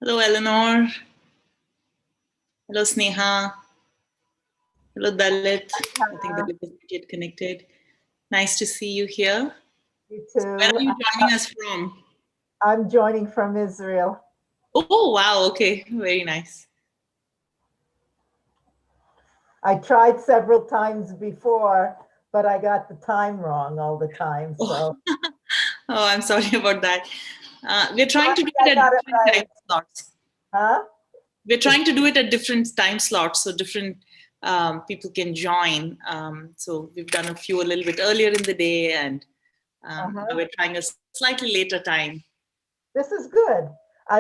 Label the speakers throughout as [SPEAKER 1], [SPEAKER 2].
[SPEAKER 1] Hello, Eleanor. Hello, Sneha. Hello, Dalit. I think Dalit is not yet connected. Nice to see you here.
[SPEAKER 2] You
[SPEAKER 1] Where are
[SPEAKER 2] too.
[SPEAKER 1] you joining us from?
[SPEAKER 2] I'm joining from Israel.
[SPEAKER 1] Oh, wow. Okay. Very nice.
[SPEAKER 2] I tried several times before, but I got the time wrong all the time. So
[SPEAKER 1] Oh, I'm sorry about that. We're trying to do
[SPEAKER 2] I
[SPEAKER 1] it at
[SPEAKER 2] got it
[SPEAKER 1] different
[SPEAKER 2] right.
[SPEAKER 1] time slots.
[SPEAKER 2] Huh?
[SPEAKER 1] We're trying to do it at different time slots so different people can join. So we've done a few a little bit earlier in the day, and now we're trying a slightly later time.
[SPEAKER 2] This is good.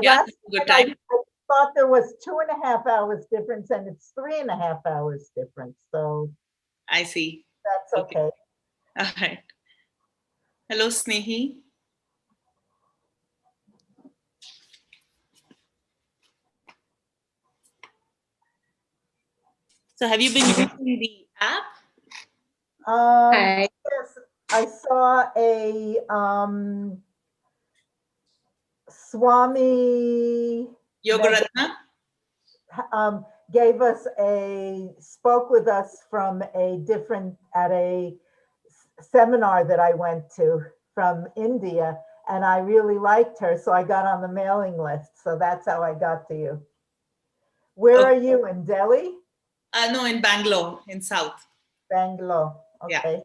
[SPEAKER 1] Yeah,
[SPEAKER 2] Last
[SPEAKER 1] good
[SPEAKER 2] time
[SPEAKER 1] time.
[SPEAKER 2] I thought there was 2.5 hours difference, and it's 3.5 hours difference. So
[SPEAKER 1] I see.
[SPEAKER 2] that's okay.
[SPEAKER 1] All right. Hello, Snehi. So have you been using the app?
[SPEAKER 2] Yes, I saw a Swami
[SPEAKER 1] Yogaratna?
[SPEAKER 2] gave us spoke with us from at a seminar that I went to from India, and I really liked her, so I got on the mailing list. So that's how I got to you. Where are you, in Delhi?
[SPEAKER 1] No, in Bangalore, in South.
[SPEAKER 2] Bangalore. Okay.
[SPEAKER 1] Yeah.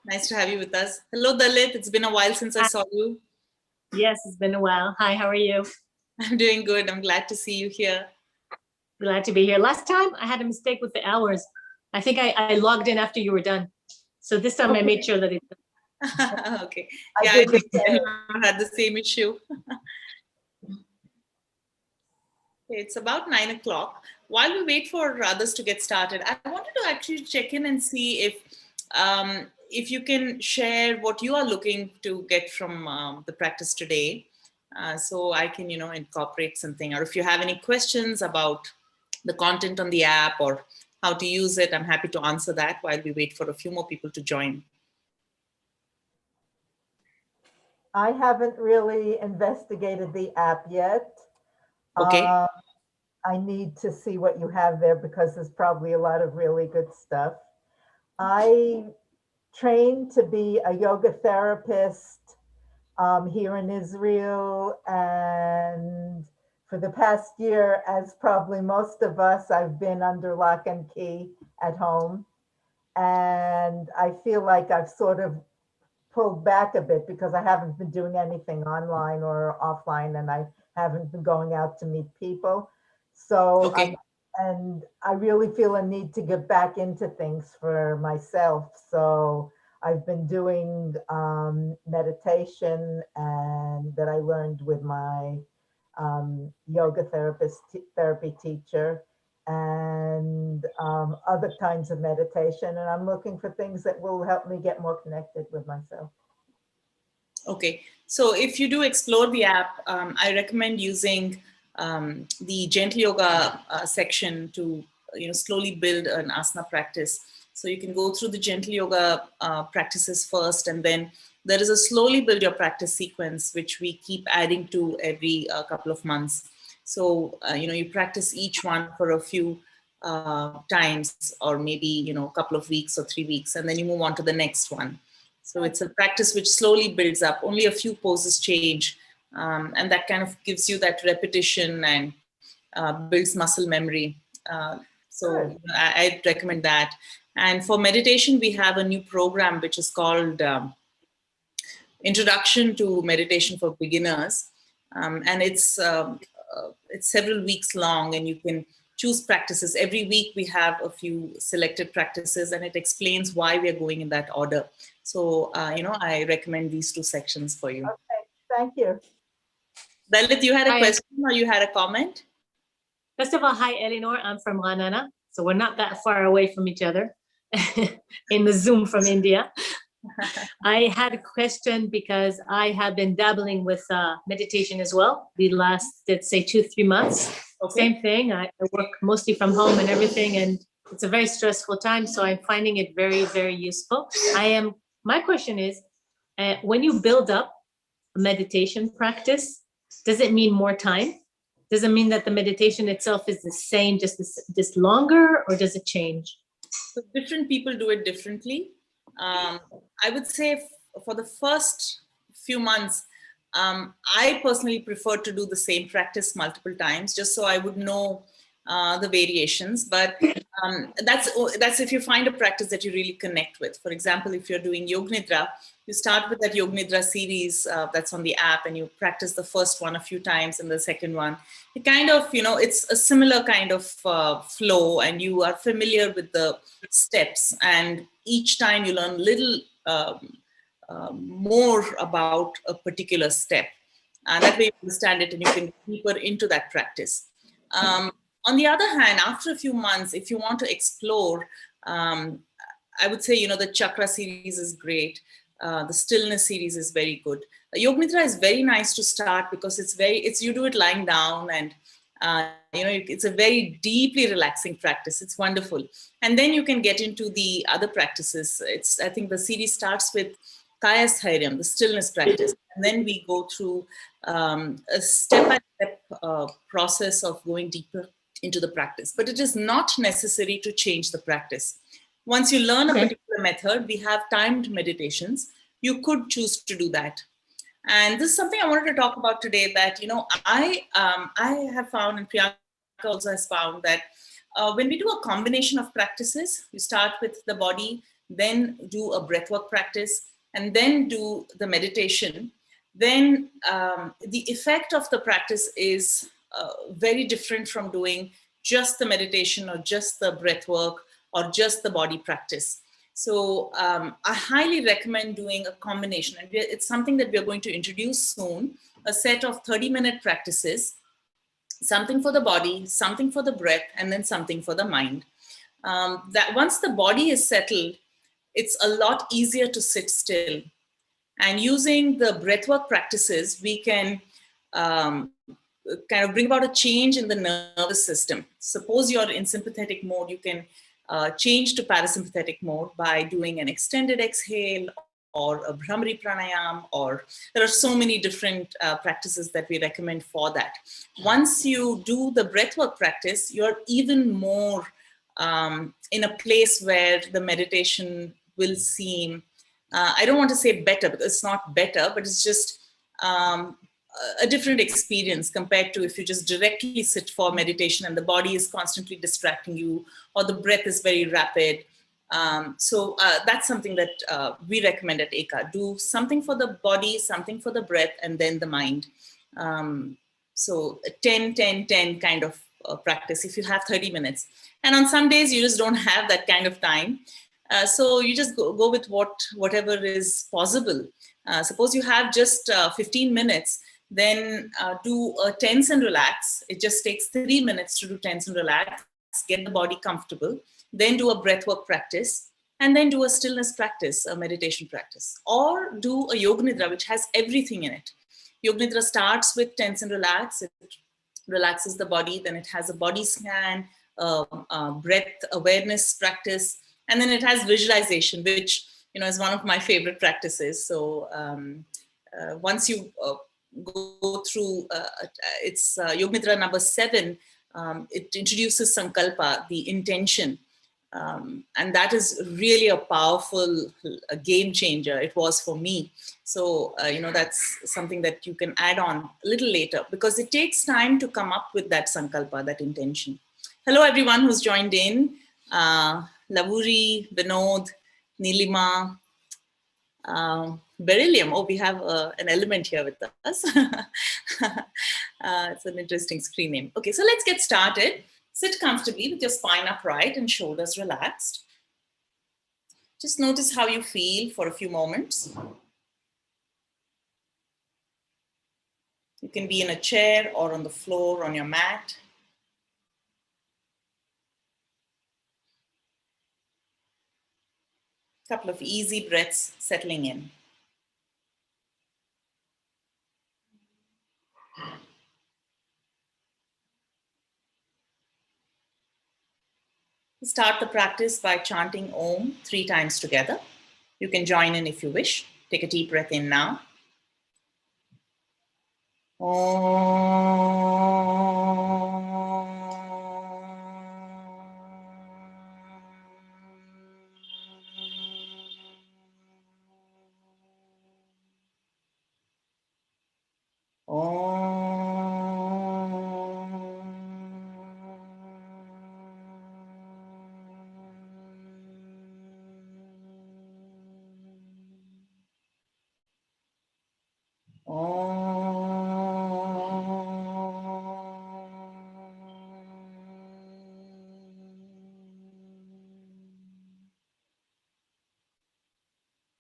[SPEAKER 1] Nice to have you with us. Hello, Dalit. It's been a while since I saw you.
[SPEAKER 3] Yes, it's been a while. Hi, how are you?
[SPEAKER 1] I'm doing good. I'm glad to see you here.
[SPEAKER 3] Glad to be here. Last time I had a mistake with the hours. I think I logged in after you were done. So this time I made sure that it's
[SPEAKER 1] okay.
[SPEAKER 2] I
[SPEAKER 1] Yeah,
[SPEAKER 2] did
[SPEAKER 1] I
[SPEAKER 2] the
[SPEAKER 1] think
[SPEAKER 2] same.
[SPEAKER 1] I had the same issue. It's about 9 o'clock. While we wait for others to get started, I wanted to actually check in and see if you can share what you are looking to get from the practice today, so I can incorporate something. Or if you have any questions about the content on the app or how to use it, I'm happy to answer that while we wait for a few more people to join.
[SPEAKER 2] I haven't really investigated the app yet.
[SPEAKER 1] Okay.
[SPEAKER 2] I need to see what you have there because there's probably a lot of really good stuff. I trained to be a yoga therapist here in Israel, and for the past year, as probably most of us, I've been under lock and key at home. And I feel like I've sort of pulled back a bit because I haven't been doing anything online or offline, and I haven't been going out to meet people. So
[SPEAKER 1] Okay.
[SPEAKER 2] I really feel a need to get back into things for myself. So I've been doing meditation, and that I learned with my yoga therapy teacher, and other kinds of meditation. And I'm looking for things that will help me get more connected with myself.
[SPEAKER 1] Okay, so if you do explore the app, I recommend using the gentle yoga section to slowly build an asana practice. So you can go through the gentle yoga practices first, and then there is a slowly build your practice sequence, which we keep adding to every couple of months. So you practice each one for a few times, or maybe a couple of weeks or 3 weeks, and then you move on to the next one. So it's a practice which slowly builds up. Only a few poses change, and that kind of gives you that repetition and builds muscle memory. So I'd recommend that. And for meditation, we have a new program which is called Introduction to Meditation for Beginners, and it's several weeks long, and you can choose practices. Every week we have a few selected practices, and it explains why we are going in that order. So, I recommend these two sections for you.
[SPEAKER 2] Okay, thank you.
[SPEAKER 1] Dalit, you had a question or you had a comment?
[SPEAKER 3] First of all, hi, Eleanor. I'm from Ranana, so we're not that far away from each other in the Zoom from India. I had a question because I have been dabbling with meditation as well the last, let's say, 2-3 months. Okay. Same thing. I work mostly from home and everything, and it's a very stressful time, so I'm finding it very, very useful. My question is, when you build up a meditation practice, does it mean more time? Does it mean that the meditation itself is the same, just longer, or does it change?
[SPEAKER 1] So different people do it differently. I would say for the first few months, I personally prefer to do the same practice multiple times, just so I would know the variations. But that's if you find a practice that you really connect with. For example, if you're doing Yog Nidra, you start with that Yog Nidra series that's on the app, and you practice the first one a few times and the second one. It kind of, it's a similar kind of flow, and you are familiar with the steps. And each time you learn a little more about a particular step. That way you understand it and you can go deeper into that practice. On the other hand, after a few months, if you want to explore, I would say, the chakra series is great. The stillness series is very good. Yog Nidra is very nice to start because you do it lying down, and it's a very deeply relaxing practice. It's wonderful. And then you can get into the other practices. I think the series starts with Kaya Sthairyam, the stillness practice. And then we go through a step-by-step process of going deeper into the practice. But it is not necessary to change the practice. Once you learn a particular method, we have timed meditations. You could choose to do that. And this is something I wanted to talk about today, that, I have found, and Priyanka also has found, that when we do a combination of practices, you start with the body, then do a breathwork practice, and then do the meditation, then the effect of the practice is very different from doing just the meditation or just the breathwork or just the body practice. So I highly recommend doing a combination. And it's something that we're going to introduce soon, a set of 30-minute practices, something for the body, something for the breath, and then something for the mind. That once the body is settled, it's a lot easier to sit still. And using the breathwork practices, we can kind of bring about a change in the nervous system. Suppose you're in sympathetic mode, you can change to parasympathetic mode by doing an extended exhale or a Brahmari Pranayam, or there are so many different practices that we recommend for that. Once you do the breathwork practice, you're even more in a place where the meditation will seem, I don't want to say better, because it's not better, but it's just a different experience compared to if you just directly sit for meditation and the body is constantly distracting you, or the breath is very rapid. So that's something that we recommend at Eka. Do something for the body, something for the breath, and then the mind. So 10, 10, 10 kind of practice if you have 30 minutes. And on some days, you just don't have that kind of time. So you just go with whatever is possible. Suppose you have just 15 minutes, then do a tense and relax. It just takes 3 minutes to do tense and relax, get the body comfortable, then do a breathwork practice, and then do a stillness practice, a meditation practice. Or do a Yoga Nidra, which has everything in it. Yoga Nidra starts with tense and relax. It relaxes the body. Then it has a body scan, breath awareness practice, and then it has visualization, which is one of my favorite practices. So once you go through, it's Yoga Nidra number 7. It introduces Sankalpa, the intention. And that is really a powerful game changer. It was for me. So, that's something that you can add on a little later, because it takes time to come up with that Sankalpa, that intention. Hello, everyone who's joined in. Lavuri, Vinod, Nilima, Beryllium. Oh, we have an element here with us. It's an interesting screen name. Okay, so let's get started. Sit comfortably with your spine upright and shoulders relaxed. Just notice how you feel for a few moments. You can be in a chair or on the floor on your mat. Couple of easy breaths settling in. Start the practice by chanting Om 3 times together. You can join in if you wish. Take a deep breath in now. Om.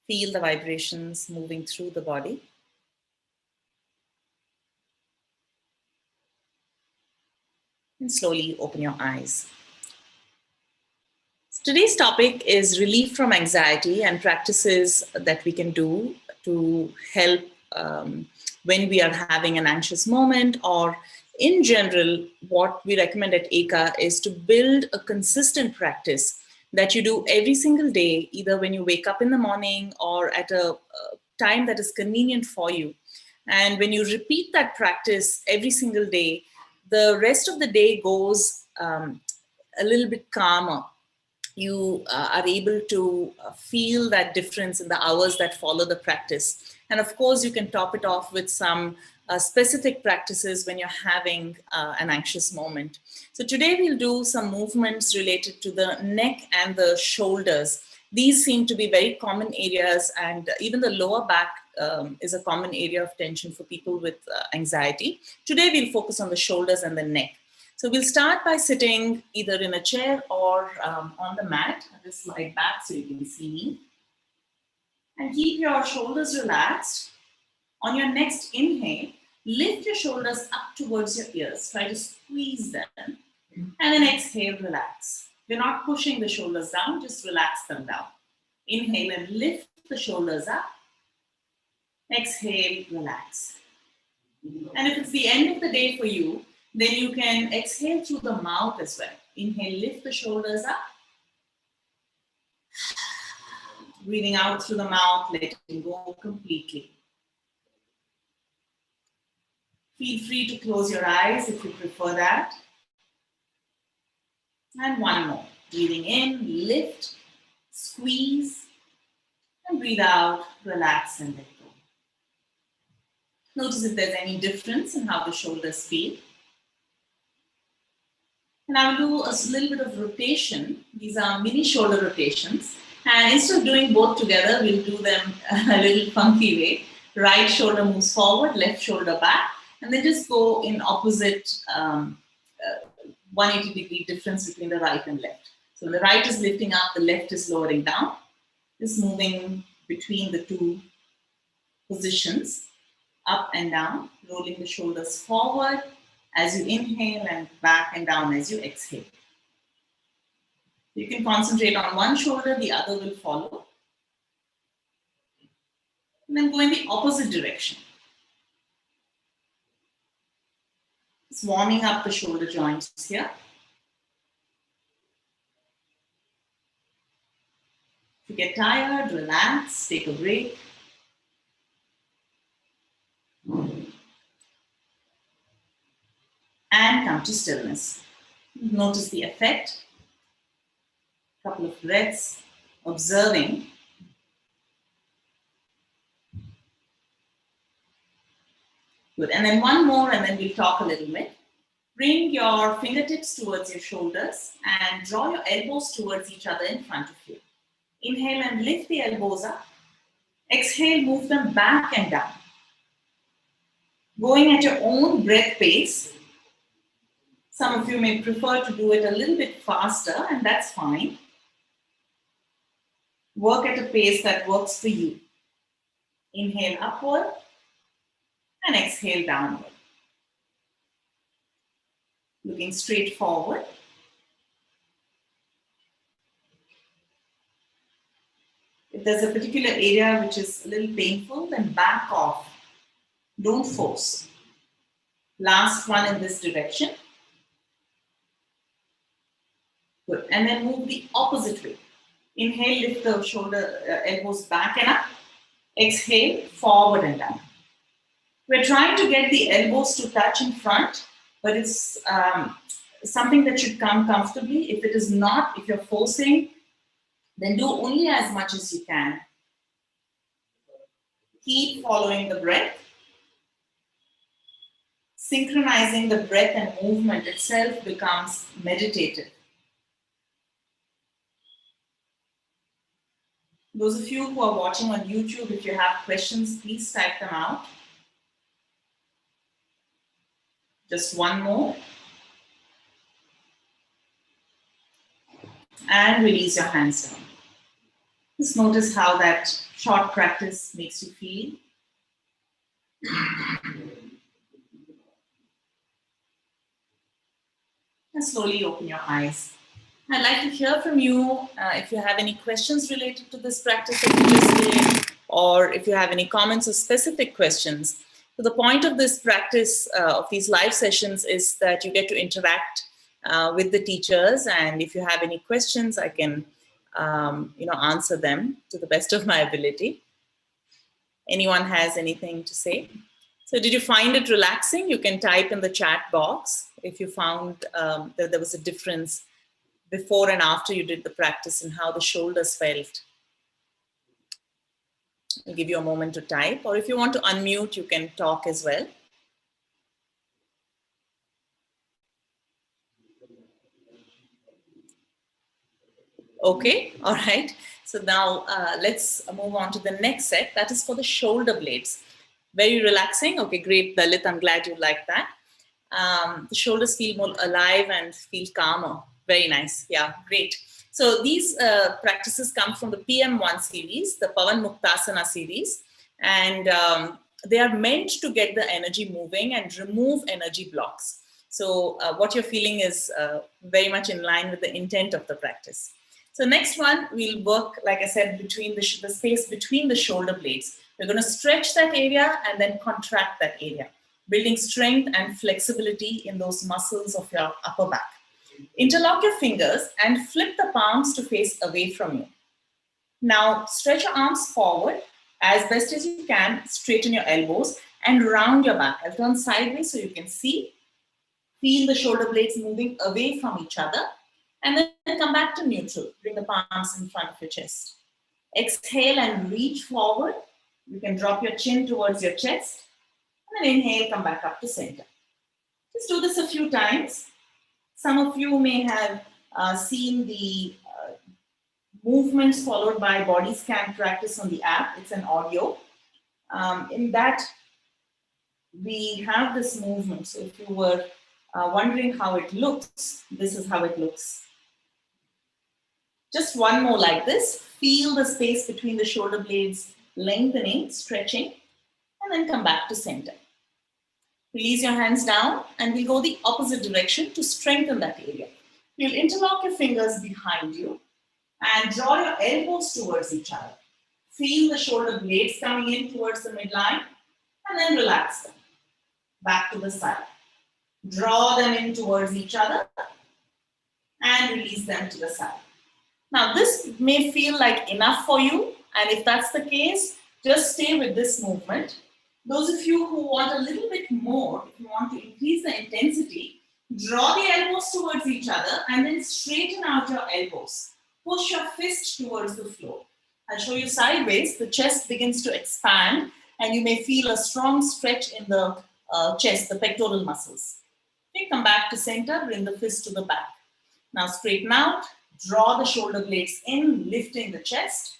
[SPEAKER 1] Feel the vibrations moving through the body. And slowly open your eyes. Today's topic is relief from anxiety and practices that we can do to help when we are having an anxious moment, or in general, what we recommend at EKA is to build a consistent practice that you do every single day, either when you wake up in the morning or at a time that is convenient for you. And when you repeat that practice every single day, the rest of the day goes a little bit calmer. You are able to feel that difference in the hours that follow the practice. And of course, you can top it off with some specific practices when you're having an anxious moment. So today we'll do some movements related to the neck and the shoulders. These seem to be very common areas, and even the lower back is a common area of tension for people with anxiety. Today we'll focus on the shoulders and the neck. So we'll start by sitting either in a chair or on the mat. I'll just slide back so you can see me. And keep your shoulders relaxed. On your next inhale, lift your shoulders up towards your ears. Try to squeeze them. And then exhale, relax. You're not pushing the shoulders down, just relax them down. Inhale and lift the shoulders up. Exhale, relax. And if it's the end of the day for you, then you can exhale through the mouth as well. Inhale, lift the shoulders up. Breathing out through the mouth, letting go completely. Feel free to close your eyes if you prefer that. And one more. Breathing in, lift, squeeze, and breathe out, relax and let go. Notice if there's any difference in how the shoulders feel. And I will do a little bit of rotation. These are mini shoulder rotations. And instead of doing both together, we'll do them a little funky way. Right shoulder moves forward, left shoulder back, and then just go in opposite 180-degree difference between the right and left. So the right is lifting up, the left is lowering down. Just moving between the two positions, up and down, rolling the shoulders forward as you inhale and back and down as you exhale. You can concentrate on one shoulder, the other will follow. And then go in the opposite direction. Just warming up the shoulder joints here. If you get tired, relax, take a break. And come to stillness. Notice the effect. A couple of breaths, observing. Good, and then one more and then we'll talk a little bit. Bring your fingertips towards your shoulders and draw your elbows towards each other in front of you. Inhale and lift the elbows up. Exhale, move them back and down. Going at your own breath pace. Some of you may prefer to do it a little bit faster, and that's fine. Work at a pace that works for you. Inhale upward and exhale downward. Looking straight forward. If there's a particular area which is a little painful, then back off. Don't force. Last one in this direction. Good. And then move the opposite way. Inhale, lift the shoulder, elbows back and up. Exhale, forward and down. We're trying to get the elbows to touch in front, but it's something that should come comfortably. If it is not, if you're forcing, then do only as much as you can. Keep following the breath. Synchronizing the breath and movement itself becomes meditative. Those of you who are watching on YouTube, if you have questions, please type them out. Just one more. And release your hands down. Just notice how that short practice makes you feel. And slowly open your eyes. I'd like to hear from you if you have any questions related to this practice that you just did, or if you have any comments or specific questions. So the point of this practice, of these live sessions, is that you get to interact with the teachers, and if you have any questions, I can answer them to the best of my ability. Anyone has anything to say? So did you find it relaxing? You can type in the chat box if you found that there was a difference before and after you did the practice and how the shoulders felt. I'll give you a moment to type, or if you want to unmute, you can talk as well. Okay, all right. So now let's move on to the next set. That is for the shoulder blades. Very relaxing. Okay, great, Dalit. I'm glad you like that. The shoulders feel more alive and feel calmer. Very nice. Yeah, great. So these practices come from the PM1 series, the Pavan Muktasana series, and they are meant to get the energy moving and remove energy blocks. So what you're feeling is very much in line with the intent of the practice. So next one, we'll work, like I said, between the space between the shoulder blades. We're going to stretch that area and then contract that area, building strength and flexibility in those muscles of your upper back. Interlock your fingers and flip the palms to face away from you. Now, stretch your arms forward as best as you can, straighten your elbows and round your back. I'll turn sideways so you can see. Feel the shoulder blades moving away from each other, and then come back to neutral. Bring the palms in front of your chest. Exhale and reach forward. You can drop your chin towards your chest, and then inhale, come back up to center. Just do this a few times. Some of you may have seen the movements followed by body scan practice on the app. It's an audio. In that, we have this movement. So if you were wondering how it looks, this is how it looks. Just one more like this. Feel the space between the shoulder blades lengthening, stretching, and then come back to center. Release your hands down and we'll go the opposite direction to strengthen that area. You'll interlock your fingers behind you and draw your elbows towards each other. Feel the shoulder blades coming in towards the midline and then relax them. Back to the side. Draw them in towards each other and release them to the side. Now this may feel like enough for you, and if that's the case, just stay with this movement. Those of you who want a little bit more, if you want to increase the intensity, draw the elbows towards each other and then straighten out your elbows. Push your fist towards the floor. I'll show you sideways. The chest begins to expand and you may feel a strong stretch in the chest, the pectoral muscles. Okay, come back to center, bring the fist to the back. Now straighten out, draw the shoulder blades in, lifting the chest,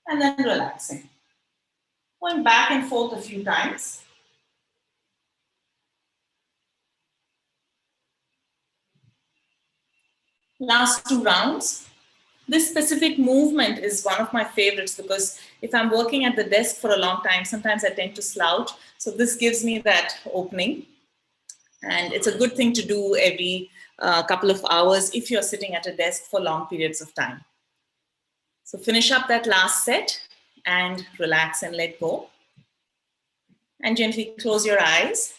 [SPEAKER 1] and then relaxing. Going back and forth a few times. Last 2 rounds. This specific movement is one of my favorites because if I'm working at the desk for a long time, sometimes I tend to slouch. So this gives me that opening. And it's a good thing to do every couple of hours if you're sitting at a desk for long periods of time. So finish up that last set and relax and let go. And gently close your eyes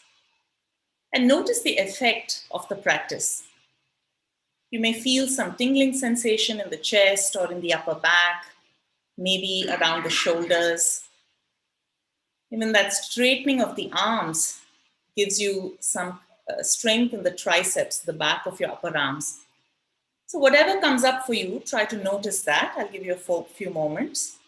[SPEAKER 1] and notice the effect of the practice. You may feel some tingling sensation in the chest or in the upper back, maybe around the shoulders. Even that straightening of the arms gives you some strength in the triceps, the back of your upper arms. So whatever comes up for you, try to notice that. I'll give you a few moments.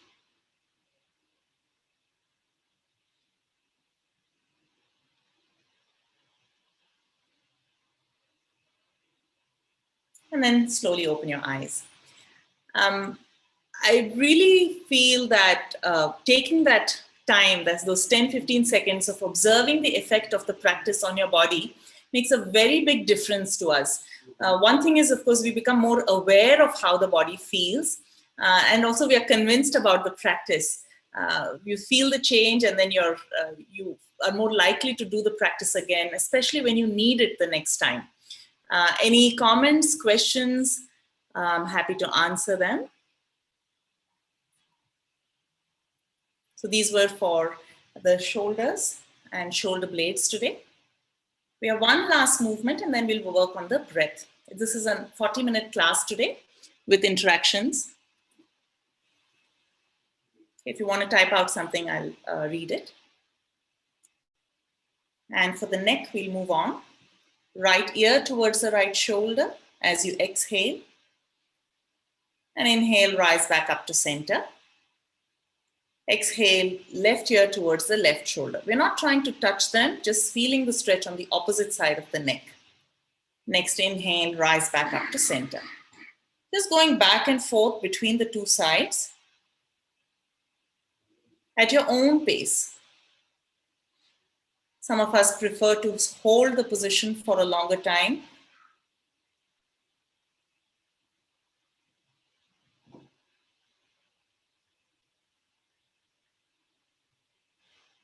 [SPEAKER 1] And then slowly open your eyes. I really feel that taking that time, that's those 10-15 seconds of observing the effect of the practice on your body makes a very big difference to us. One thing is, of course, we become more aware of how the body feels. And also we are convinced about the practice. you feel the change, and then you are more likely to do the practice again, especially when you need it the next time. Any comments, questions? I'm happy to answer them. So these were for the shoulders and shoulder blades today. We have one last movement, and then we'll work on the breath. This is a 40-minute class today with interactions. If you want to type out something, I'll read it. And for the neck, we'll move on. Right ear towards the right shoulder as you exhale. And inhale, rise back up to center. Exhale, left ear towards the left shoulder. We're not trying to touch them, just feeling the stretch on the opposite side of the neck. Next, inhale, rise back up to center. Just going back and forth between the two sides at your own pace. Some of us prefer to hold the position for a longer time.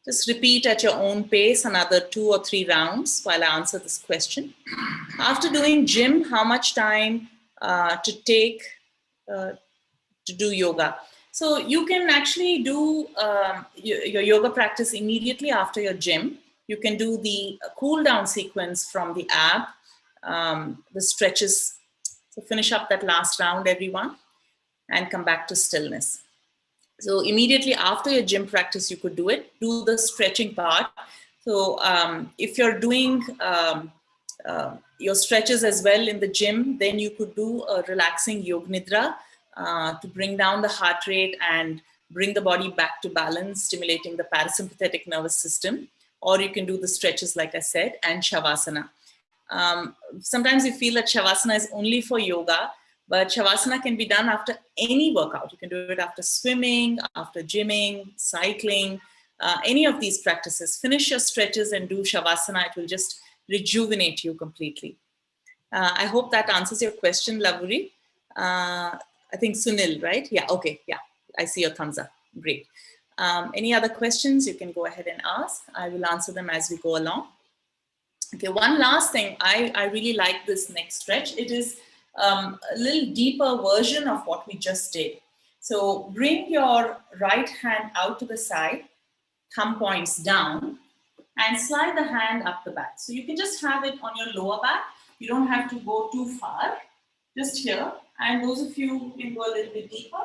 [SPEAKER 1] Just repeat at your own pace another 2 or 3 rounds while I answer this question. After doing gym, how much time to take to do yoga? So you can actually do your yoga practice immediately after your gym. You can do the cool down sequence from the app, the stretches. So finish up that last round, everyone, and come back to stillness. So immediately after your gym practice, you could do it. Do the stretching part. So if you're doing your stretches as well in the gym, then you could do a relaxing Yoga Nidra to bring down the heart rate and bring the body back to balance, stimulating the parasympathetic nervous system. Or you can do the stretches, like I said, and Shavasana. Sometimes you feel that Shavasana is only for yoga, but Shavasana can be done after any workout. You can do it after swimming, after gymming, cycling, any of these practices. Finish your stretches and do Shavasana. It will just rejuvenate you completely. I hope that answers your question, Lavuri. I think Sunil, right? Yeah, okay, yeah. I see your thumbs up. Great. Any other questions, you can go ahead and ask. I will answer them as we go along. Okay, one last thing. I really like this next stretch. It is a little deeper version of what we just did. So bring your right hand out to the side, thumb points down, and slide the hand up the back. So you can just have it on your lower back. You don't have to go too far, just here. And those of you who can go a little bit deeper,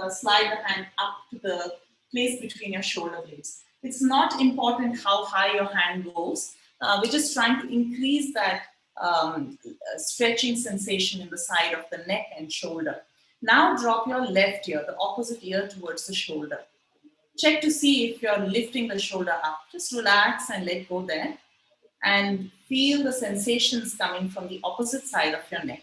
[SPEAKER 1] slide the hand up to the place between your shoulder blades. It's not important how high your hand goes. We're just trying to increase that stretching sensation in the side of the neck and shoulder. Now drop your left ear, the opposite ear towards the shoulder. Check to see if you're lifting the shoulder up. Just relax and let go there. And feel the sensations coming from the opposite side of your neck.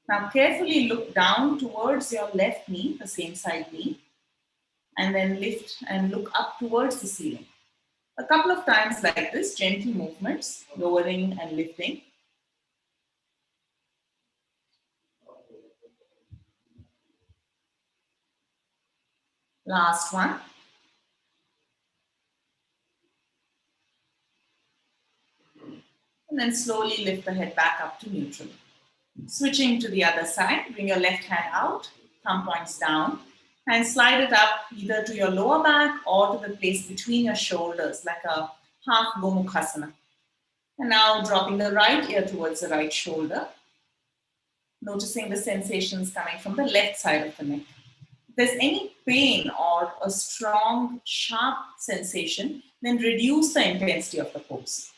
[SPEAKER 1] Now carefully look down towards your left knee, the same side knee, and then lift and look up towards the ceiling. A couple of times like this, gentle movements, lowering and lifting. Last one. And then slowly lift the head back up to neutral. Switching to the other side, bring your left hand out, thumb points down, and slide it up either to your lower back or to the place between your shoulders, like a half Gomukhasana. And now dropping the right ear towards the right shoulder, noticing the sensations coming from the left side of the neck. If there's any pain or a strong, sharp sensation, then reduce the intensity of the pose.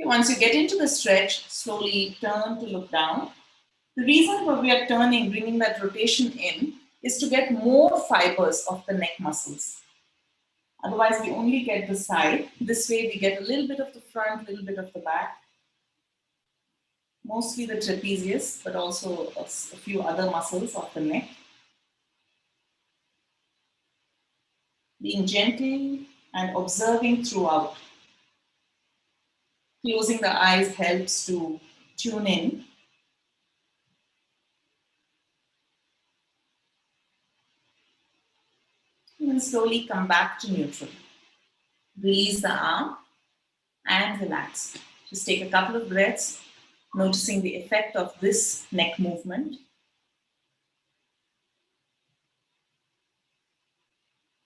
[SPEAKER 1] Okay, once you get into the stretch, slowly turn to look down. The reason why we are turning, bringing that rotation in, is to get more fibers of the neck muscles. Otherwise, we only get the side. This way, we get a little bit of the front, a little bit of the back. Mostly the trapezius, but also a few other muscles of the neck. Being gentle and observing throughout. Closing the eyes helps to tune in. then slowly come back to neutral. Release the arm and relax. Just take a couple of breaths, noticing the effect of this neck movement.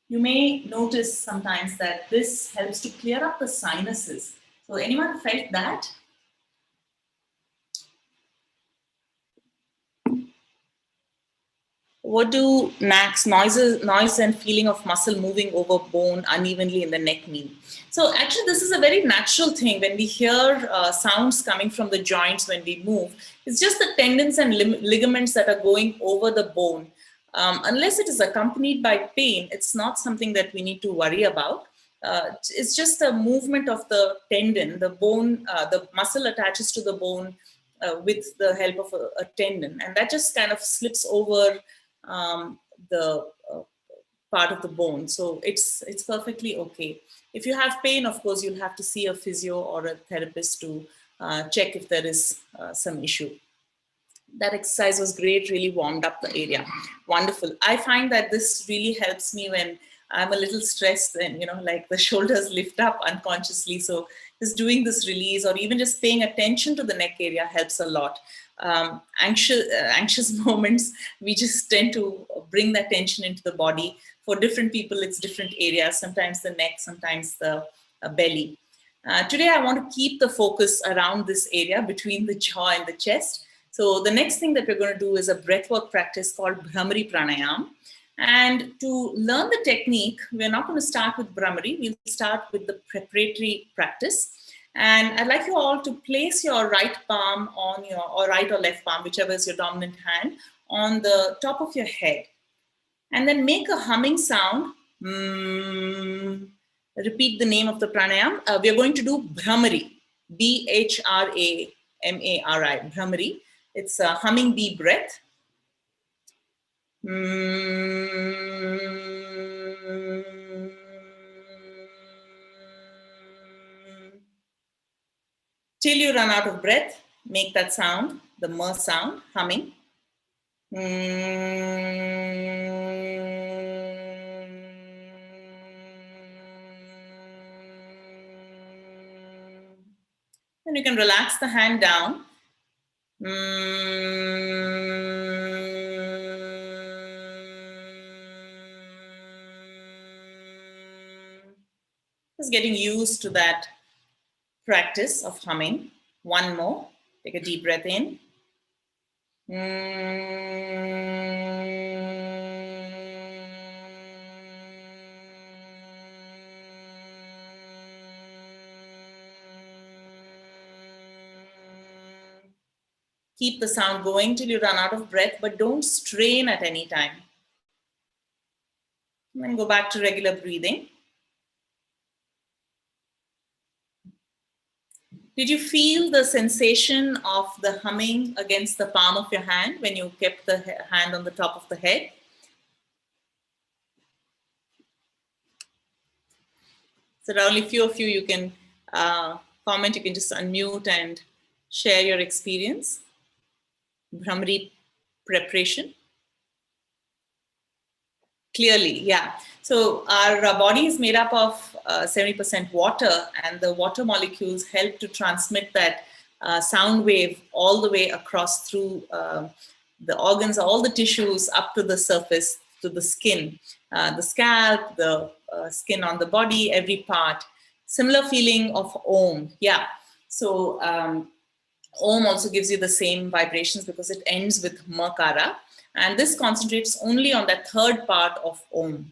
[SPEAKER 1] You may notice sometimes that this helps to clear up the sinuses. So anyone felt that? What do noise and feeling of muscle moving over bone unevenly in the neck mean? So actually this is a very natural thing. When we hear sounds coming from the joints when we move, it's just the tendons and ligaments that are going over the bone. Unless it is accompanied by pain, it's not something that we need to worry about. It's just a movement of the tendon, the bone, the muscle attaches to the bone with the help of a tendon, and that just kind of slips over the part of the bone. So it's perfectly okay. If you have pain, of course, you'll have to see a physio or a therapist to check if there is some issue. That exercise was great, really warmed up the area. Wonderful. I find that this really helps me when I'm a little stressed and, like the shoulders lift up unconsciously. So just doing this release or even just paying attention to the neck area helps a lot. Anxious moments, we just tend to bring that tension into the body. For different people, it's different areas, sometimes the neck, sometimes the belly. Today, I want to keep the focus around this area between the jaw and the chest. So the next thing that we're going to do is a breathwork practice called Brahmari Pranayam. And to learn the technique, we're not going to start with Brahmari. We'll start with the preparatory practice. And I'd like you all to place your right palm on or right or left palm, whichever is your dominant hand, on the top of your head. And then make a humming sound. Repeat the name of the pranayam. We are going to do Brahmari, Bhramari, Brahmari. It's a humming bee breath. Till you run out of breath, make that sound, the m sound, humming. Then you can relax the hand down. Just getting used to that practice of humming. One more. Take a deep breath in. Keep the sound going till you run out of breath, but don't strain at any time. And then go back to regular breathing. Did you feel the sensation of the humming against the palm of your hand when you kept the hand on the top of the head? So there are only few of you, you can comment, you can just unmute and share your experience. Brahmari preparation. Clearly, yeah. So our body is made up of 70% water, and the water molecules help to transmit that sound wave all the way across through the organs, all the tissues up to the surface, to the skin, the scalp, the skin on the body, every part. Similar feeling of Om, yeah. So Om also gives you the same vibrations because it ends with Makara. And this concentrates only on that third part of Om.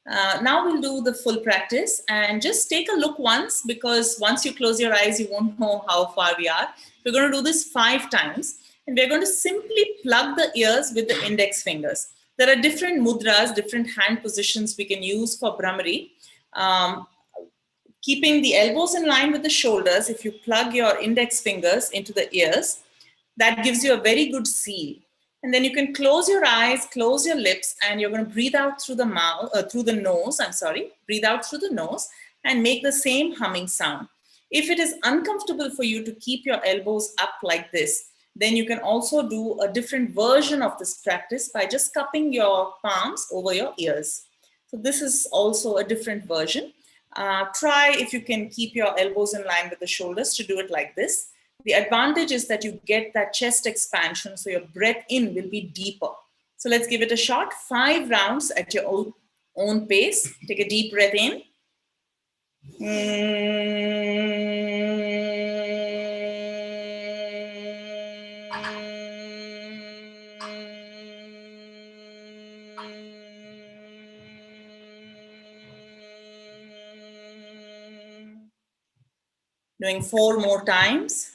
[SPEAKER 1] Now we'll do the full practice and just take a look once, because once you close your eyes, you won't know how far we are. We're going to do this 5 times, and we're going to simply plug the ears with the index fingers. There are different mudras, different hand positions we can use for Brahmari. Keeping the elbows in line with the shoulders, if you plug your index fingers into the ears, that gives you a very good seal. And then you can close your eyes, close your lips, and you're going to breathe out through the mouth, breathe out through the nose and make the same humming sound. If it is uncomfortable for you to keep your elbows up like this, then you can also do a different version of this practice by just cupping your palms over your ears. So this is also a different version. Try, if you can, keep your elbows in line with the shoulders, to do it like this. The advantage is that you get that chest expansion, so your breath in will be deeper. So let's give it a shot. 5 rounds at your own pace. Take a deep breath in. Doing 4 more times.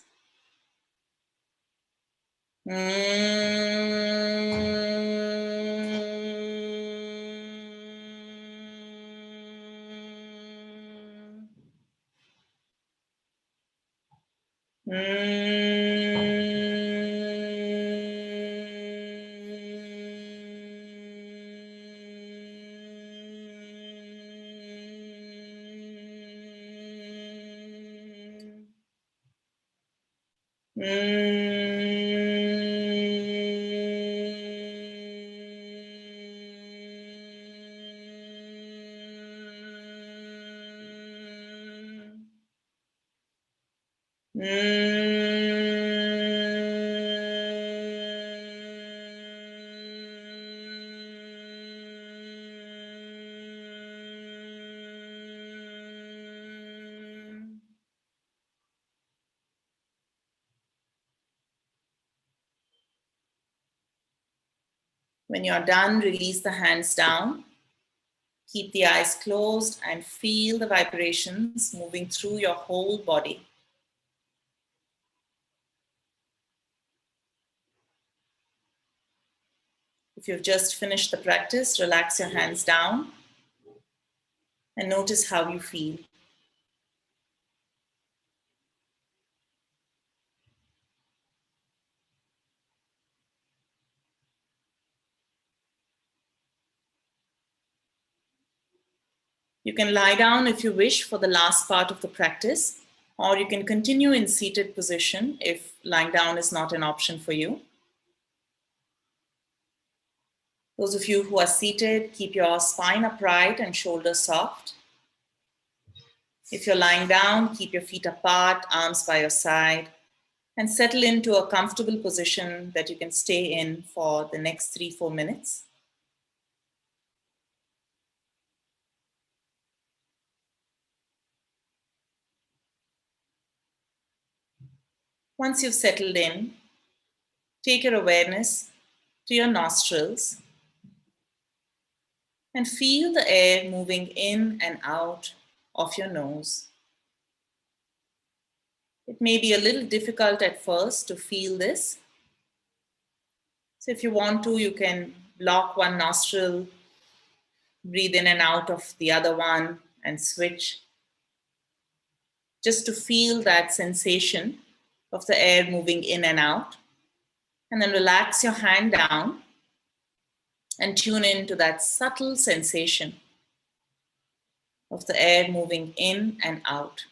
[SPEAKER 1] When you're done, release the hands down. Keep the eyes closed and feel the vibrations moving through your whole body. If you've just finished the practice, relax your hands down and notice how you feel. You can lie down if you wish for the last part of the practice, or you can continue in seated position if lying down is not an option for you. Those of you who are seated, keep your spine upright and shoulders soft. If you're lying down, keep your feet apart, arms by your side, and settle into a comfortable position that you can stay in for the next 3-4 minutes. Once you've settled in, take your awareness to your nostrils and feel the air moving in and out of your nose. It may be a little difficult at first to feel this. So if you want to, you can block one nostril, breathe in and out of the other one, and switch, just to feel that sensation of the air moving in and out. And then relax your hand down and tune into that subtle sensation of the air moving in and out.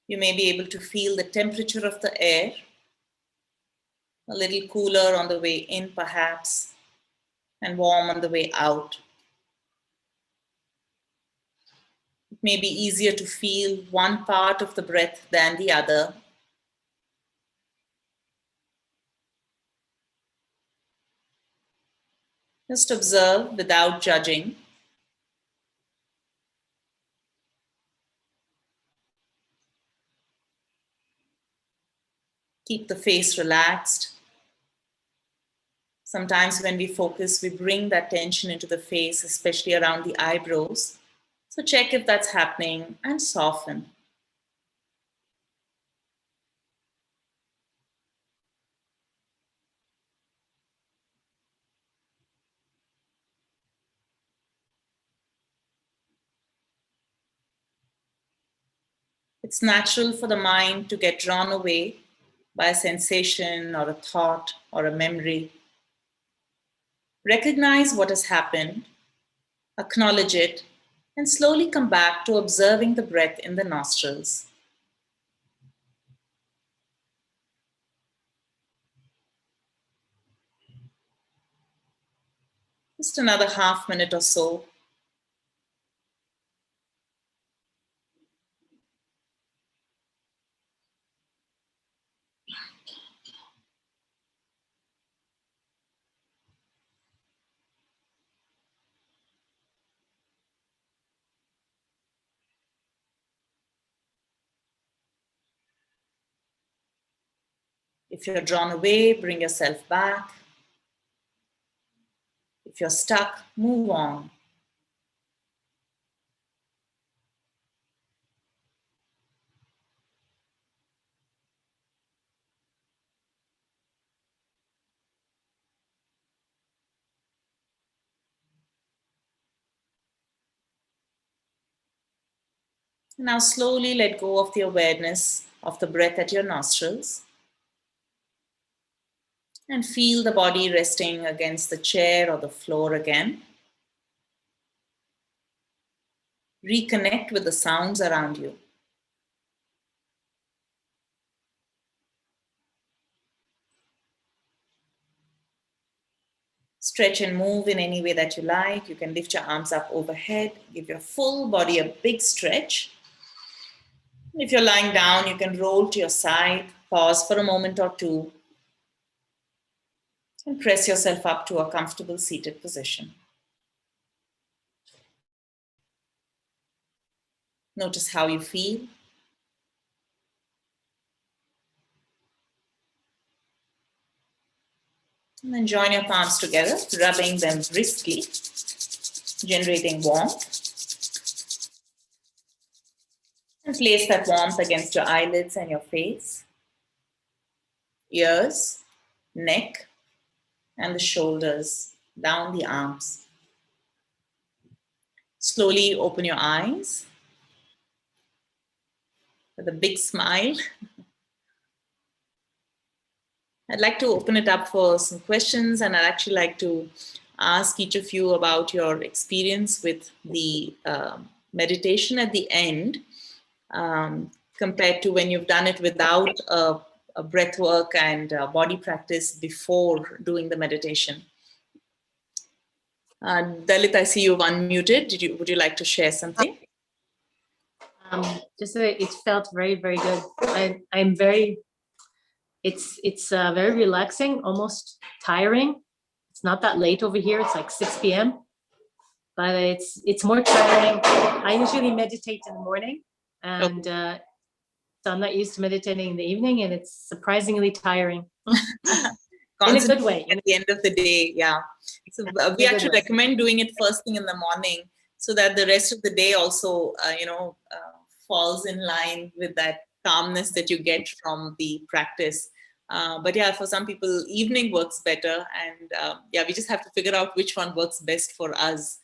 [SPEAKER 1] You may be able to feel the temperature of the air, a little cooler on the way in perhaps, and warm on the way out. It may be easier to feel one part of the breath than the other. Just observe without judging. Keep the face relaxed. Sometimes when we focus, we bring that tension into the face, especially around the eyebrows. So check if that's happening and soften. It's natural for the mind to get drawn away by a sensation or a thought or a memory. Recognize what has happened, acknowledge it, and slowly come back to observing the breath in the nostrils. Just another half minute or so. If you're drawn away, bring yourself back. If you're stuck, move on. Now slowly let go of the awareness of the breath at your nostrils and feel the body resting against the chair or the floor again. Reconnect with the sounds around you. Stretch and move in any way that you like. You can lift your arms up overhead, give your full body a big stretch. If you're lying down, you can roll to your side, pause for a moment or two, and press yourself up to a comfortable seated position. Notice how you feel. And then join your palms together, rubbing them briskly, generating warmth. And place that warmth against your eyelids and your face, ears, neck, and the shoulders, down the arms. Slowly open your eyes with a big smile. I'd like to open it up for some questions, and I'd actually like to ask each of you about your experience with the meditation at the end, compared to when you've done it without a breath work and body practice before doing the meditation. Dalit, I see you've unmuted. Would you like to share something?
[SPEAKER 3] Just that it felt very, very good. I'm very, it's very relaxing, almost tiring. It's not that late over here. It's like 6 p.m. But it's more tiring. I usually meditate in the morning, and so I'm not used to meditating in the evening, and it's surprisingly tiring. In a good way.
[SPEAKER 1] At the end of the day, yeah. So we actually recommend doing it first thing in the morning, so that the rest of the day also, falls in line with that calmness that you get from the practice. But yeah, for some people, evening works better, and we just have to figure out which one works best for us,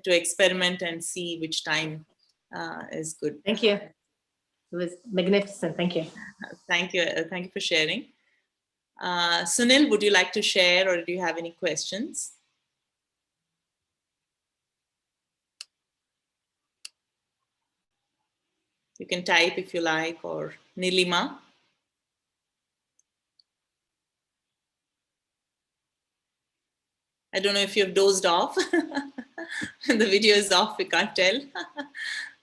[SPEAKER 1] to experiment and see which time is good.
[SPEAKER 3] Thank you. It was magnificent. Thank you.
[SPEAKER 1] Thank you. Thank you for sharing. Sunil, would you like to share, or do you have any questions? You can type if you like, or Nilima. I don't know if you've dozed off. The video is off, we can't tell.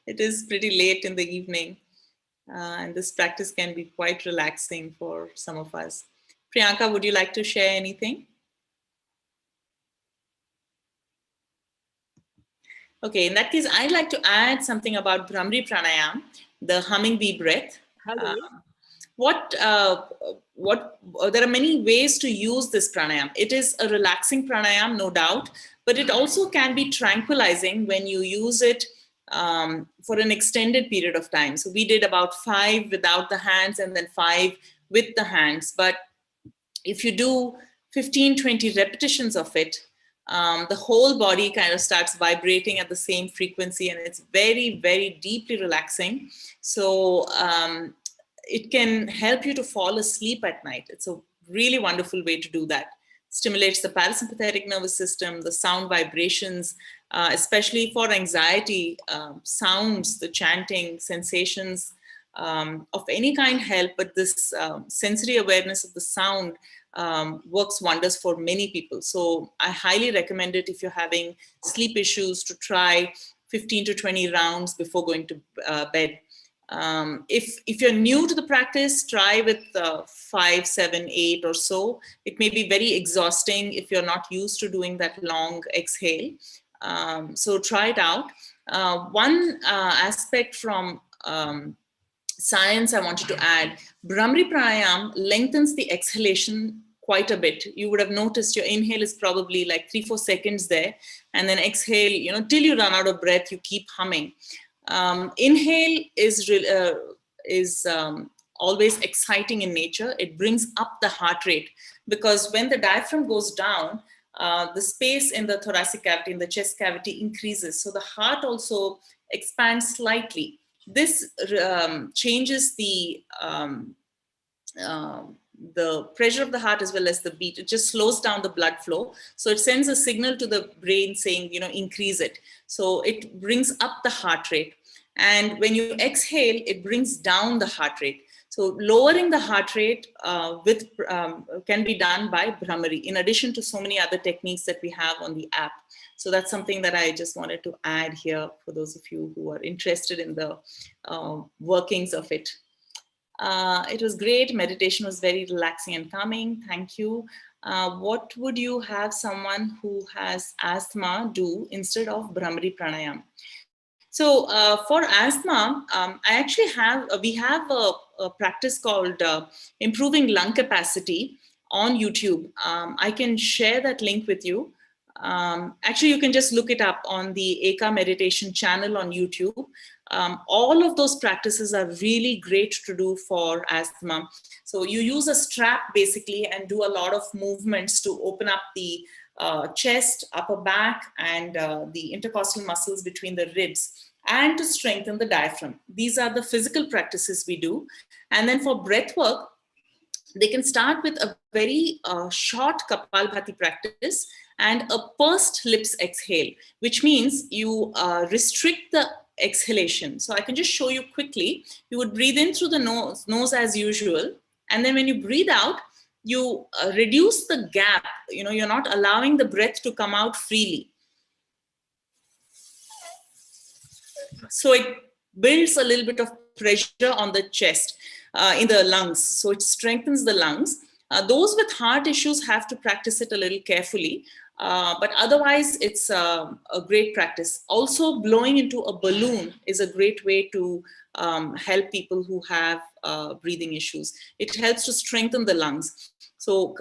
[SPEAKER 1] It is pretty late in the evening, and this practice can be quite relaxing for some of us. Priyanka, would you like to share anything? Okay, in that case, I'd like to add something about Brahmari Pranayam, the hummingbird breath. There are many ways to use this pranayam. It is a relaxing pranayam, no doubt, but it also can be tranquilizing when you use it for an extended period of time. So we did about 5 without the hands and then 5 with the hands. But if you do 15, 20 repetitions of it, the whole body kind of starts vibrating at the same frequency, and it's very, very deeply relaxing. So it can help you to fall asleep at night. It's a really wonderful way to do that. stimulates the parasympathetic nervous system, the sound vibrations, especially for anxiety, sounds, the chanting, sensations of any kind help, but this sensory awareness of the sound works wonders for many people. So I highly recommend it if you're having sleep issues, to try 15 to 20 rounds before going to bed. If you're new to the practice, try with 5, 7, 8 or so. It may be very exhausting if you're not used to doing that long exhale. So try it out. One aspect from science I wanted to add, Brahmari Pranayam lengthens the exhalation quite a bit. You would have noticed your inhale is probably like 3-4 seconds there, and then exhale, you know, till you run out of breath, you keep humming. Inhale is always exciting in nature. It brings up the heart rate, because when the diaphragm goes down, the space in the thoracic cavity, in the chest cavity increases. So the heart also expands slightly. This changes the pressure of the heart as well as the beat. It just slows down the blood flow. So it sends a signal to the brain saying, you know, increase it. So it brings up the heart rate. And when you exhale, it brings down the heart rate. So lowering the heart rate can be done by Brahmari, in addition to so many other techniques that we have on the app. So that's something that I just wanted to add here for those of you who are interested in the workings of it. It was great. Meditation was very relaxing and calming. Thank you. What would you have someone who has asthma do instead of Brahmari Pranayam? So for asthma, we have a practice called Improving Lung Capacity on YouTube. I can share that link with you. Actually, you can just look it up on the Eka Meditation channel on YouTube. All of those practices are really great to do for asthma. So you use a strap basically and do a lot of movements to open up the chest, upper back, and the intercostal muscles between the ribs, and to strengthen the diaphragm. These are the physical practices we do. And then for breath work, they can start with a very short Kapalbhati practice and a pursed lips exhale, which means you restrict the exhalation. So I can just show you quickly. You would breathe in through the nose as usual. And then when you breathe out, you reduce the gap. You know, you're not allowing the breath to come out freely. So it builds a little bit of pressure on the chest, in the lungs. So it strengthens the lungs. Those with heart issues have to practice it a little carefully. But otherwise, it's a great practice. Also, blowing into a balloon is a great way to help people who have breathing issues. It helps to strengthen the lungs. So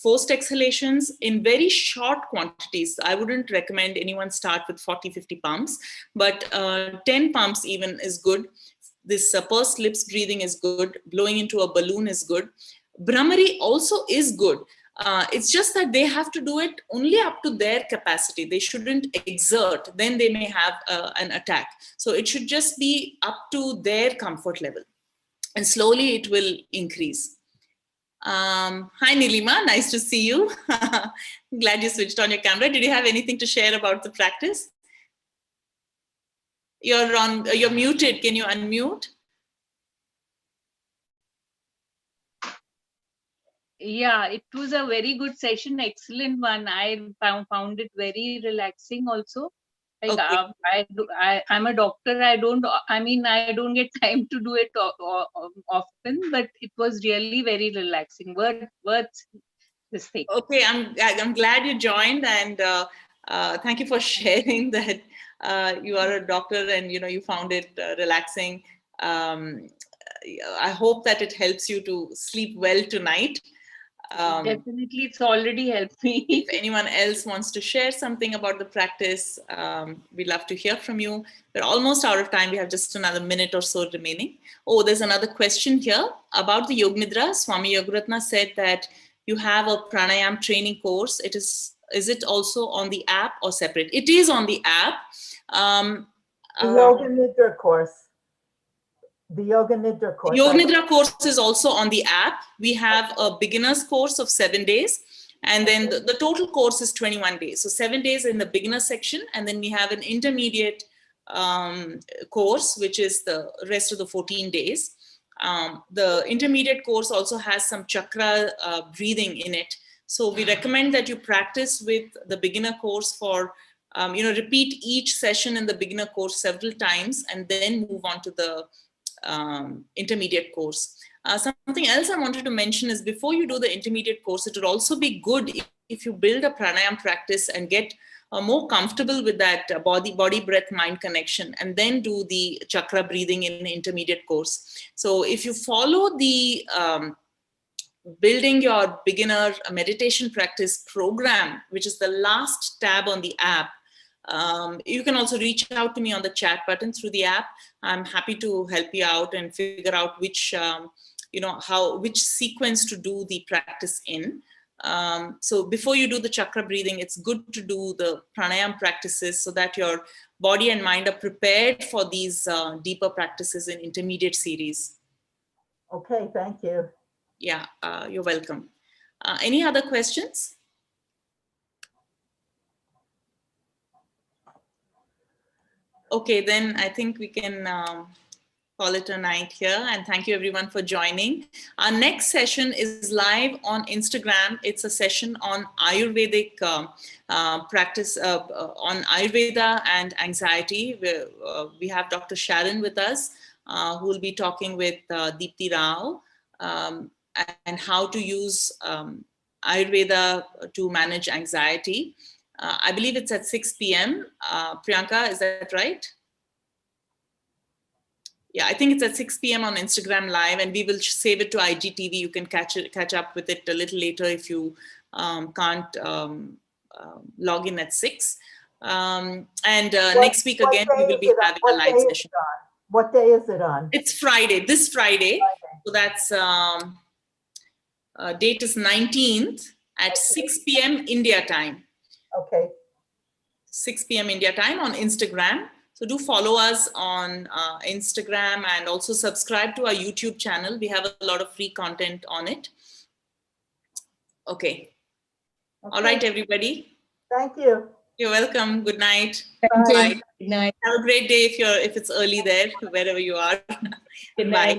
[SPEAKER 1] forced exhalations in very short quantities. I wouldn't recommend anyone start with 40, 50 pumps, but 10 pumps even is good. This pursed lips breathing is good. Blowing into a balloon is good. Brahmari also is good. It's just that they have to do it only up to their capacity. They shouldn't exert, then they may have an attack. So it should just be up to their comfort level. And slowly it will increase. Hi Nilima, nice to see you. Glad you switched on your camera. Did you have anything to share about the practice? You're muted. Can you unmute?
[SPEAKER 4] Yeah, it was a very good session, excellent one. I found it very relaxing also. Like okay. I'm a doctor. I don't get time to do it often, but it was really very relaxing. Worth this thing.
[SPEAKER 1] Okay, I'm glad you joined, and thank you for sharing that you are a doctor and you found it relaxing. I hope that it helps you to sleep well tonight.
[SPEAKER 4] Definitely, it's already helped me.
[SPEAKER 1] If anyone else wants to share something about the practice, we'd love to hear from you. We're almost out of time. We have just another minute or so remaining. Oh, there's another question here about the Yoga Nidra. Swami Yogaratna said that you have a pranayam training course. Is it also on the app or separate? It is on the app.
[SPEAKER 2] The Yoga Nidra course. The Yoga Nidra course.
[SPEAKER 1] Yoga Nidra course is also on the app. We have a beginner's course of 7 days. And then the total course is 21 days. So 7 days in the beginner section, and then we have an intermediate course, which is the rest of the 14 days. The intermediate course also has some chakra breathing in it. So we recommend that you practice with the beginner course for, repeat each session in the beginner course several times and then move on to the intermediate course. Something else I wanted to mention is before you do the intermediate course, it would also be good if you build a pranayam practice and get more comfortable with that body, breath, mind connection, and then do the chakra breathing in the intermediate course. So if you follow the building your beginner meditation practice program, which is the last tab on the app, you can also reach out to me on the chat button through the app. I'm happy to help you out and figure out which, which sequence to do the practice in. So before you do the chakra breathing, it's good to do the pranayam practices so that your body and mind are prepared for these deeper practices in intermediate series.
[SPEAKER 2] Okay, thank you.
[SPEAKER 1] Yeah, you're welcome. Any other questions? Okay, then I think we can call it a night here, and thank you everyone for joining. Our next session is live on Instagram. It's a session on Ayurvedic practice, on Ayurveda and anxiety. We have Dr. Sharon with us, who will be talking with Deepthi Rao, and how to use Ayurveda to manage anxiety. I believe it's at 6 p.m. Priyanka, is that right? Yeah, I think it's at 6 p.m. on Instagram Live, and we will save it to IGTV. You can catch up with it a little later if you can't log in at 6. Next week again, we will be having a live session.
[SPEAKER 2] What day is it on?
[SPEAKER 1] It's Friday, this Friday. So that's date is 19th at 6 p.m. India time.
[SPEAKER 2] Okay.
[SPEAKER 1] 6 p.m. India time on Instagram. So do follow us on Instagram and also subscribe to our YouTube channel. We have a lot of free content on it. Okay. All right, everybody.
[SPEAKER 2] Thank you.
[SPEAKER 1] You're welcome. Good night.
[SPEAKER 3] Thank you.
[SPEAKER 1] Bye.
[SPEAKER 3] Good night.
[SPEAKER 1] Have a great day if it's early there, wherever you are.
[SPEAKER 3] Good night.
[SPEAKER 1] Bye.